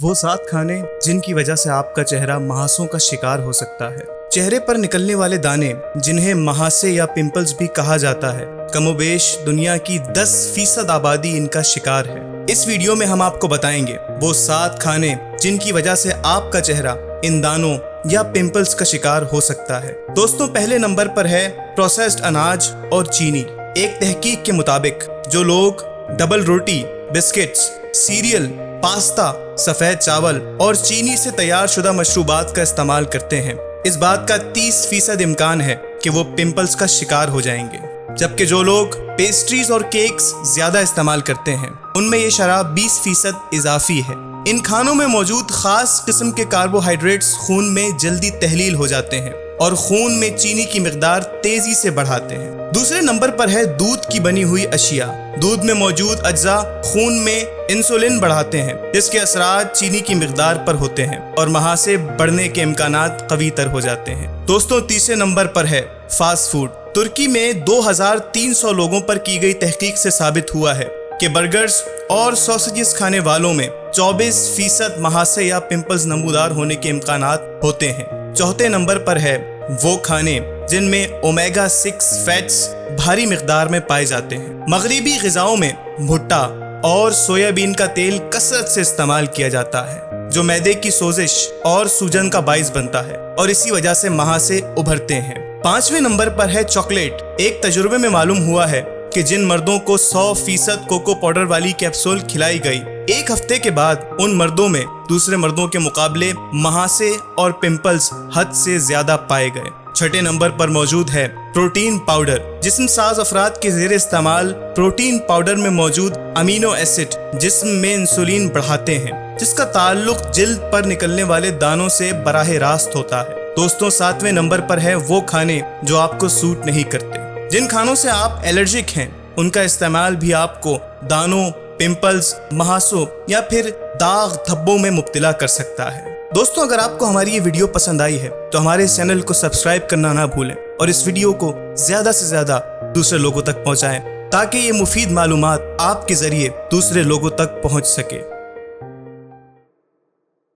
वो 7 खाने जिनकी वजह से आपका चेहरा महासों का शिकार हो सकता है। चेहरे पर निकलने वाले दाने जिन्हें महासे या पिंपल्स भी कहा जाता है, कमोबेश दुनिया की 10% आबादी इनका शिकार है। इस वीडियो में हम आपको बताएंगे वो 7 खाने जिनकी वजह से आपका चेहरा इन दानों या पिंपल्स का शिकार हो सकता है। दोस्तों, पहले नंबर पर है प्रोसेस्ड अनाज और चीनी। एक तहकीक के मुताबिक जो लोग डबल रोटी, बिस्किट्स, सीरियल, पास्ता, सफेद चावल और चीनी से तैयार शुदा मशरूबात का इस्तेमाल करते हैं, इस बात का 30% इम्कान है कि वो पिंपल्स का शिकार हो जाएंगे। जबकि जो लोग पेस्ट्रीज और केक्स ज्यादा इस्तेमाल करते हैं, उनमें ये शराब 20% इजाफी है। इन खानों में मौजूद खास किस्म के कार्बोहाइड्रेट्स खून में जल्दी तहलील हो जाते हैं और खून में चीनी की मिकदार तेजी से बढ़ाते हैं। दूसरे नंबर पर है दूध की बनी हुई अशिया। दूध में मौजूद अज्जा खून में इंसुलिन बढ़ाते हैं, जिसके असरात चीनी की मिकदार पर होते हैं और महासे बढ़ने के इम्कानात कवी तर हो जाते हैं। दोस्तों, तीसरे नंबर पर है फास्ट फूड। तुर्की में 2300 लोगों पर की गई तहकीक से साबित हुआ है कि बर्गर्स और सॉसेजेस खाने वालों में 24% महासे या पिंपल्स नमूदार होने के इम्कानात होते हैं। चौथे नंबर पर है वो खाने जिनमें ओमेगा 6 फैट्स भारी मिकदार में पाए जाते हैं। मगरिबी ग़िज़ाओं में भुट्टा और सोयाबीन का तेल कसरत से इस्तेमाल किया जाता है, जो मैदे की सोजिश और सूजन का बाइस बनता है और इसी वजह से महासे उभरते हैं। पांचवें नंबर पर है चॉकलेट। एक तजुर्बे में मालूम हुआ है कि जिन मर्दों को 100% कोको पाउडर वाली कैप्सूल खिलाई गई, एक हफ्ते के बाद उन मर्दों में दूसरे मर्दों के मुकाबले महासे और पिंपल्स हद से ज्यादा पाए गए। छठे नंबर पर मौजूद है प्रोटीन पाउडर। जिस्म साज अफराद के ज़ेरे इस्तेमाल प्रोटीन पाउडर में मौजूद अमीनो एसिड जिस्म में इंसुलिन बढ़ाते हैं, जिसका ताल्लुक जिल्द पर निकलने वाले दानों से बराह रास्त होता है। दोस्तों, 7वें नंबर पर है वो खाने जो आपको सूट नहीं करते। जिन खानों से आप एलर्जिक हैं, उनका इस्तेमाल भी आपको दानों, पिंपल्स, महासों या फिर दाग धब्बों में मुब्तला कर सकता है। दोस्तों, अगर आपको हमारी ये वीडियो पसंद आई है तो हमारे चैनल को सब्सक्राइब करना ना भूलें और इस वीडियो को ज़्यादा से ज़्यादा दूसरे लोगों तक पहुंचाएं, ताकि ये मुफीद मालूमात आपके ज़रिए दूसरे लोगों तक पहुंच सके।